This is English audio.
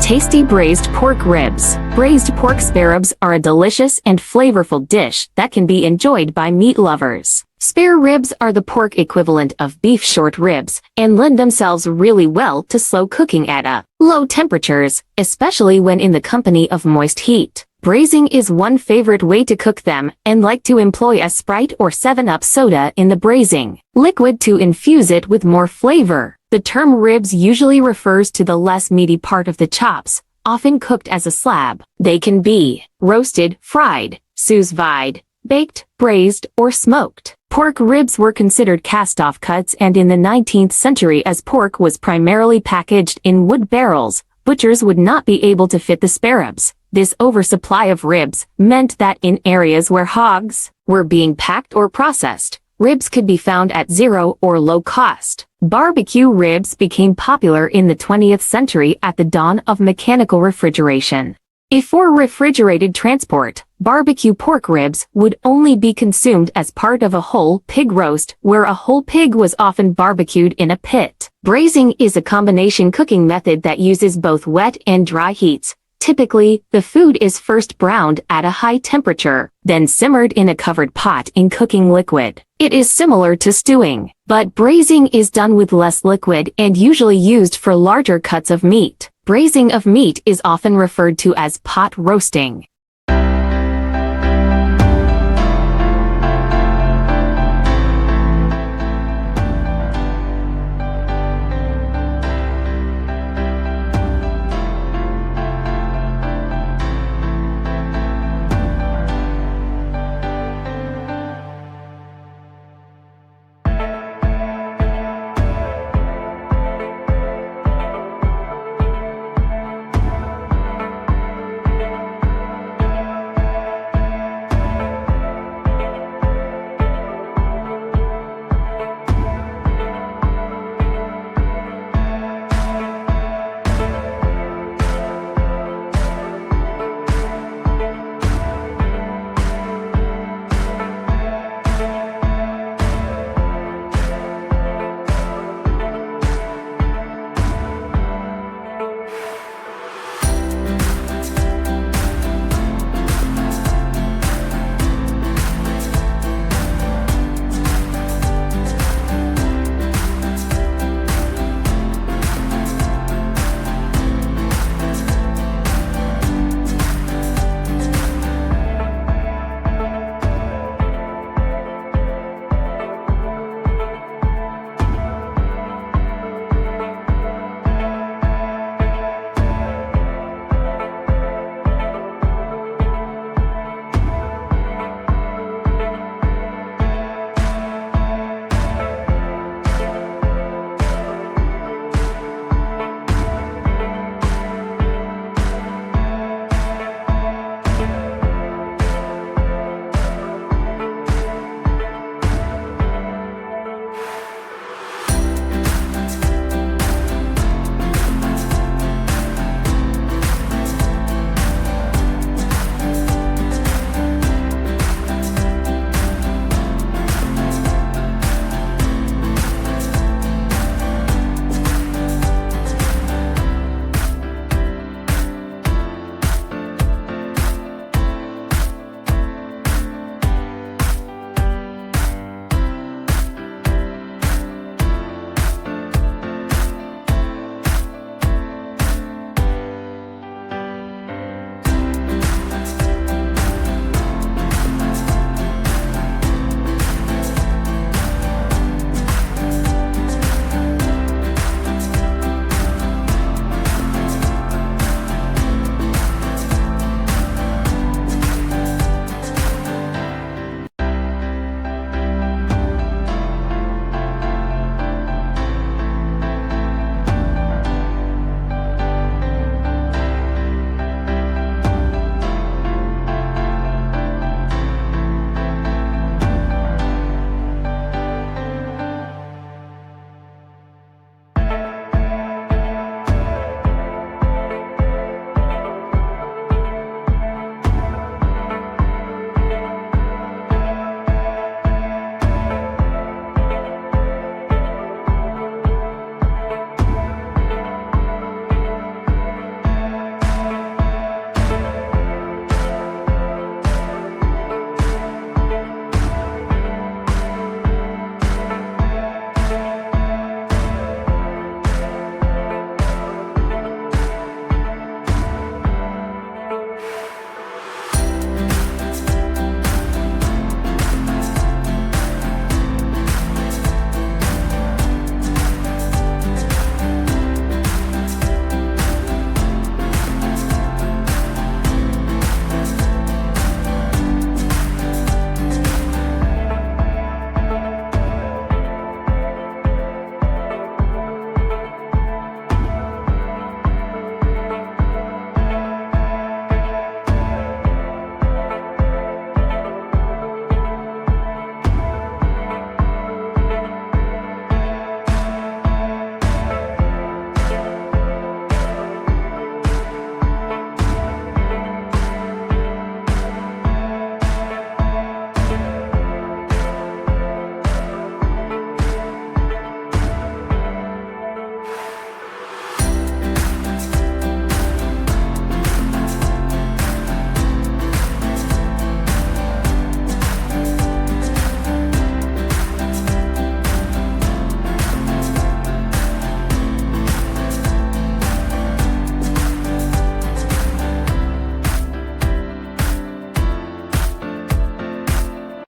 Tasty braised pork ribs. Braised pork spare ribs are a delicious and flavorful dish that can be enjoyed by meat lovers. Spare ribs are the pork equivalent of beef short ribs and lend themselves really well to slow cooking at low temperatures, especially when in the company of moist heat. Braising is one favorite way to cook them, and like to employ a Sprite or 7-Up soda in the braising liquid to infuse it with more flavor. The term ribs usually refers to the less meaty part of the chops, often cooked as a slab. They can be roasted, fried, sous vide, baked, braised, or smoked. Pork ribs were considered cast-off cuts, and in the 19th century, as pork was primarily packaged in wood barrels, butchers would not be able to fit the spare ribs. This oversupply of ribs meant that in areas where hogs were being packed or processed, ribs could be found at zero or low cost. Barbecue ribs became popular in the 20th century at the dawn of mechanical refrigeration. Before refrigerated transport, barbecue pork ribs would only be consumed as part of a whole pig roast, where a whole pig was often barbecued in a pit. Braising is a combination cooking method that uses both wet and dry heats. Typically, the food is first browned at a high temperature, then simmered in a covered pot in cooking liquid. It is similar to stewing, but braising is done with less liquid and usually used for larger cuts of meat. Braising of meat is often referred to as pot roasting.